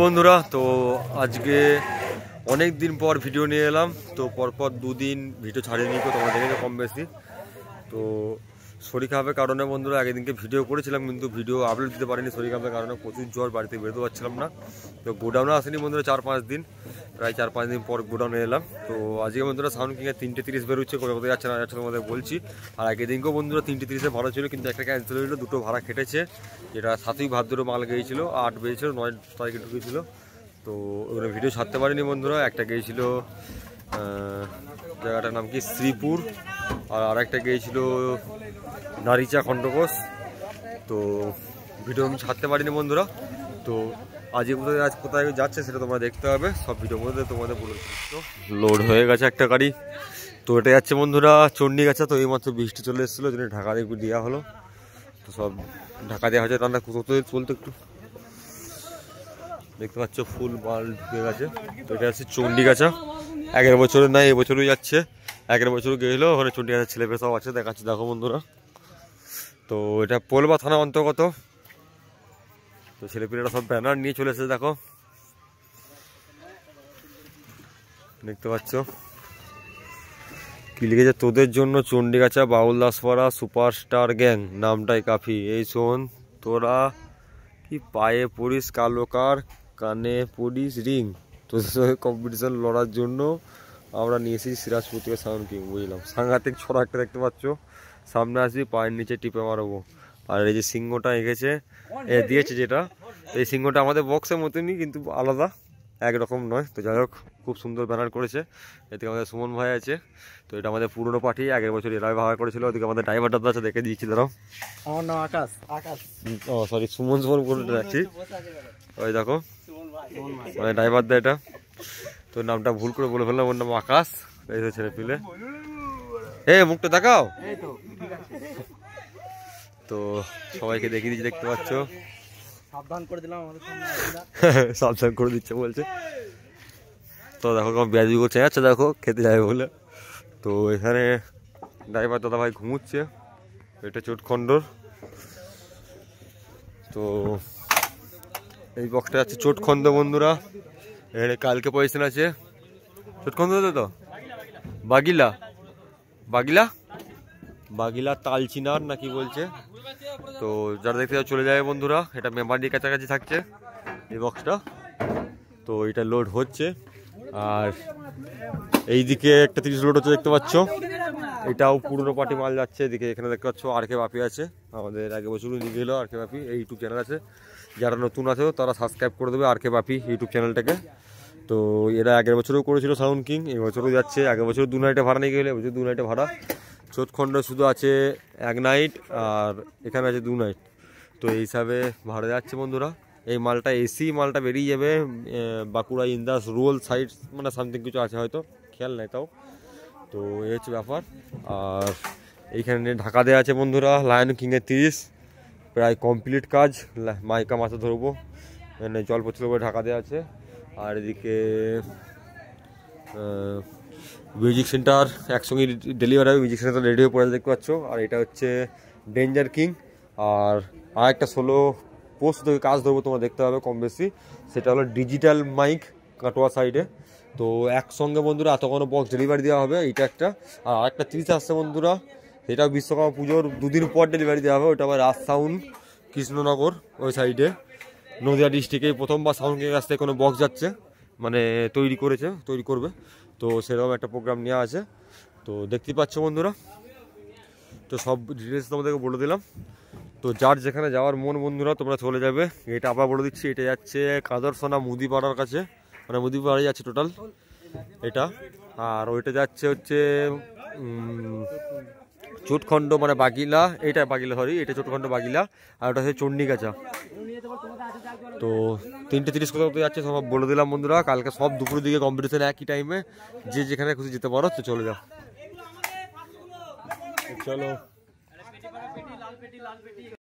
বন্ধুরা, তো আজকে অনেক দিন পর ভিডিও নিয়ে এলাম। তো পরপর দুদিন ভিডিও ছাড়িয়ে নিই, তোমরা দেখেছো কম বেশি। তো শরীর খারাপের কারণে বন্ধুরা একদিনকে ভিডিও করেছিলাম, কিন্তু ভিডিও আপলোড দিতে পারিনি শরীর খারাপের কারণে। প্রচুর জ্বর, বাড়িতে বেরোতে পারছিলাম না। তো গোডাউনে আসেনি বন্ধুরা 4-5 দিন, প্রায় 4-5 দিন পর গোডাউনে এলাম। তো আজকে বন্ধুরা সাউন্ড কিংয়ে 3:30 বেরোচ্ছে, কোথায় যাচ্ছে না যাচ্ছে তোমাদের বলছি। আর আগের দিনকেও বন্ধুরা 3:30 ভাড়া ছিল, কিন্তু একটা ক্যান্সেল হয়েছিল, দুটো ভাড়া কেটেছে। যেটা 7ই ভাদ্র মাল গিয়েছিল, 8 বেরিয়েছিল, 9 তারিখে ঢুকেছিল। তো ওখানে ভিডিও ছাড়তে পারিনি বন্ধুরা। একটা গিয়েছিল জায়গাটার নাম কি শ্রীপুর, আর আরেকটা গিয়েছিল নারিচা খণ্ডঘোষ। তো ভিডিও আমি ছাড়তে পারিনি বন্ধুরা। তো আজ কোথায় যাচ্ছে সেটা তোমরা দেখতে হবে, সব ভিডিওর মধ্যে তোমাদের বলে দিচ্ছি। লোড হয়ে গেছে একটা গাড়ি, তো এটা যাচ্ছে বন্ধুরা চণ্ডীগাছা। তো এইমাত্র বৃষ্টি চলে এসেছিলো, যেটা ঢাকা দিয়ে দেওয়া হলো। তো সব ঢাকা দেওয়া হয়েছে, রান্না কোথাও চলতে একটু দেখতে পাচ্ছ ফুল মাল দিয়ে গেছে। তো এটা হচ্ছে চণ্ডীগাছা, 11 বছরের নাই, এবছরই যাচ্ছে। 11 বছর গেছিলো, ওখানে চণ্ডীগাছার ছেলেপেলে সব আছে, দেখাচ্ছে দেখো বন্ধুরা। তো এটা পোলবা থানা অন্তর্গত। তো ছেলেপেলেরা সব ব্যানার নিয়ে চলে এসেছে, দেখো দেখতে পাচ্ছ কি লিখেছে, তোদের জন্য চণ্ডীগাছা বাউল দাসপাড়া সুপারস্টার গ্যাং, নামটাই কাফি। এই শোন, তোরা কি পায়ে পড়িস কালোকার, কানে পড়িস রিং, তোদের সঙ্গে কম্পিটিশন লড়ার জন্য আমরা নিয়ে এসেছি সিরাজপুর থেকে সাউন্ড কিং। বুঝলাম, সাংঘাতিক ছড়া একটা দেখতে পাচ্ছ। সামনে আসবি, পায়ের নিচে টিপে মারবো। আর এই যে সিংহটা এঁকেছে দিয়েছে, যেটা এই সিংহটা আমাদের বক্সের মতনই, কিন্তু আলাদা, একরকম নয়। তো যাই হোক, খুব সুন্দর ব্যানার করেছে। এদিকে আমাদের সুমন ভাই আছে। তো এটা আমাদের পুরনো পার্টি, 11 বছর এরাই ভাড়া করেছিল। ওদিকে আমাদের ড্রাইভার দাদা আছে, দেখে দিয়েছি দাঁড়াও। আমার নাম আকাশ। আকাশ, ও সরি, সুমন করে রাখছি। ওই দেখো মানে ড্রাইভার দা, এটা তো নামটা ভুল করে বলে ফেললাম, ওর নাম আকাশ। এই তো ছেলে পিলে, মুখটা দেখাও। তো সবাইকে দেখিয়ে দিচ্ছি, দেখতে পাচ্ছ। সাবধান করে দিলাম, সাবধান করে দিচ্ছে বলছে। তো দেখো কেমন ব্যাজি করছে, আচ্ছা দেখো খেতে যাবে বলে। তো এখানে ড্রাইভার দাদা ভাই ঘুমুচ্ছে, এটা চোটখণ্ডর। তো এই বক্সটা আছে চোটখন্দ বন্ধুরা। এখানে কালকে পয়সা আছে চোটখন্দ তো বাগিলা বাগিলা বাগিলা তালচিনার নাকি বলছে। তো যারা দেখতে চলে যাবে বন্ধুরা, এটা মেমারির কাছাকাছি থাকছে এই বক্সটা। তো এটা লোড হচ্ছে, আর এইদিকে একটা 30 লোড হচ্ছে দেখতে পাচ্ছ। এটাও পুরনো পার্টি মাল যাচ্ছে। এদিকে এখানে দেখতে পাচ্ছ আর কে বাপি আছে, আমাদের আগে বছর নিয়ে গেলো আর কে বাপি। এই ইউটিউব চ্যানেল আছে, যারা নতুন আছে তারা সাবস্ক্রাইব করে দেবে আর কে বাপি ইউটিউব চ্যানেলটাকে। তো এরা 11 বছরও করেছিল সাউন্ড কিং, এই বছরও যাচ্ছে। আগের বছর 2 নাইটে ভাড়া নিয়ে গেলে, এবছর 2 নাইটে ভাড়া। চোটখণ্ড শুধু আছে 1 নাইট, আর এখানে আছে 2 নাইট। তো এই হিসাবে ভাড়া যাচ্ছে বন্ধুরা। এই মালটা এসি মালটা বেরিয়ে যাবে বাঁকুড়া ইন্দাস রুরাল সাইড, মানে সামথিং কিছু আছে হয়তো, খেয়াল নাই তাও। তো এই হচ্ছে ব্যাপার। আর এইখানে ঢাকা দেওয়া আছে বন্ধুরা লায়ন কিংয়ের 30, প্রায় কমপ্লিট কাজ। মাইকা মাথা ধরবো, মানে জল পড়ছিল করে ঢাকা দেওয়া আছে। আর এদিকে মিউজিক সেন্টার একসঙ্গে ডেলিভারি হবে, মিউজিক সেন্টার রেডি হয়ে পড়ে দেখতে পাচ্ছ। আর এটা হচ্ছে ডেঞ্জার কিং। আর একটা 16 পোস্ট কাজ ধরবো, তোমরা দেখতে হবে কম বেশি। সেটা হলো ডিজিটাল মাইক, কাটোয়া সাইডে। তো একসঙ্গে বন্ধুরা এত কোনো বক্স ডেলিভারি দেওয়া হবে, এটা একটা। আর আরেকটা 30 আসছে বন্ধুরা, এটা বিশ্বকর্মা পুজোর 2 দিন পর ডেলিভারি দেওয়া হবে। ওটা আবার রাজ সাউন্ড কৃষ্ণনগর ওই সাইডে, নদিয়া ডিস্ট্রিক্টে প্রথমবার সাউন্ডের কাছ থেকে কোনো বক্স যাচ্ছে, মানে তৈরি করবে। তো সেরকম একটা প্রোগ্রাম নেওয়া আছে, তো দেখতেই পাচ্ছ বন্ধুরা। তো সব ডিটেলস তোমাদেরকে বলে দিলাম। তো যার যেখানে যাওয়ার মন বন্ধুরা, তোমরা চলে যাবে। এটা আবার বলে দিচ্ছি, এটা যাচ্ছে কাদরসোনা মুদিপাড়ার কাছে, মানে মুদিপাড়াই যাচ্ছে টোটাল এটা। আর ওইটা যাচ্ছে হচ্ছে চোটখণ্ড, মানে বাগিলা, এটা বাগিলা সরি, এটা চোটখণ্ড বাগিলা। আর ওটা হচ্ছে চণ্ডীগাছা। তো 3:30 কোথাও যাচ্ছে সব বলে দিলাম বন্ধুরা। কালকে সব দুপুরের দিকে কম্পিটিশন, একই টাইমে, যে যেখানে খুশি যেতে পারো। তো চলে যাও, চলো।